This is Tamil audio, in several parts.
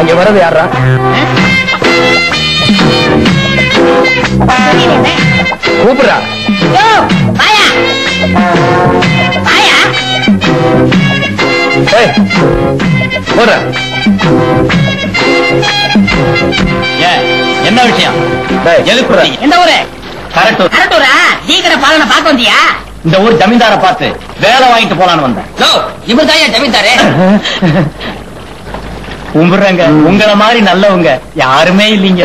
இங்க வர்றது யாரா? கூப்பிடுறா. போற என்ன விஷயம்? எந்த ஊரு? கரெக்டூர். கரெக்டூரா? சீக்கிரம் பாலனை பார்க்க வந்தியா? இந்த ஊர் ஜமீன்தார பார்த்து வேலை வாங்கிட்டு போலான்னு வந்தேன். இவர்தான் ஜமீன்தாரு. கும்பிடுறேங்க. உங்களை மாதிரி நல்லவங்க யாருமே இல்லீங்க.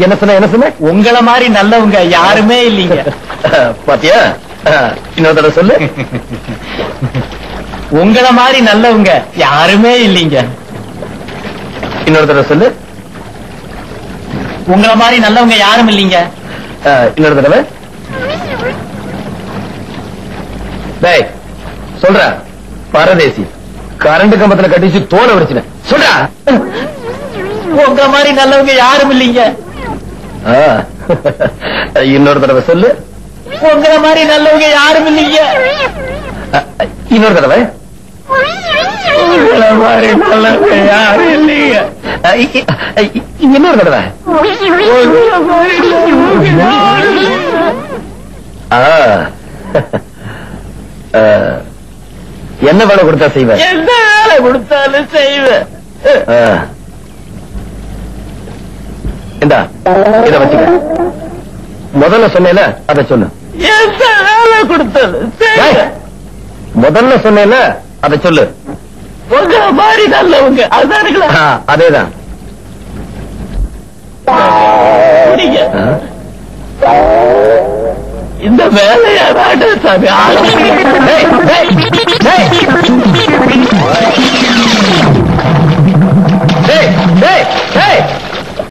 என்ன சொன்ன? என்ன சொன்ன? உங்களை மாதிரி நல்லவங்க யாருமே இல்லீங்க. பாத்தியா? இன்னொரு தடவை சொல்லு. உங்களை மாதிரி நல்லவங்க யாருமே இல்லீங்க. இன்னொரு தடவை சொல்லு. உங்களை மாதிரி நல்லவங்க யாரும் இல்லீங்க. இன்னொரு தடவை. டேய் சொல்ற. பரதேசி கரண்ட் கம்பத்துல கட்டிச்சு தோலை வடிச்சுன. சொல்றா. உங்களை மாதிரி நல்லவங்க யாரும் இல்லீங்க. இன்னொரு தடவை சொல்லு. உங்களை மாதிரி நல்லவங்க யாரும் இல்லீங்க. இன்னொரு தடவை. உங்களை மாதிரி நல்லவங்க யாரும் இல்லீங்க. இன்னொரு தடவை. என்ன வேலை கொடுத்தா செய்வேன்? எந்த வேலை கொடுத்தாலும் செய்வேன். இந்தா இத வச்சுக்க. முதல்ல சொன்னேல அத சொல்லு. எந்த வேலை கொடுத்தாலும் செய்வேன். முதல்ல சொன்னேல அத சொல்லு. உங்களை மாதிரி நல்லவங்க அதுதானுங்களா? அதேதான். இந்த வேலையா வேண்டாம் சாமி.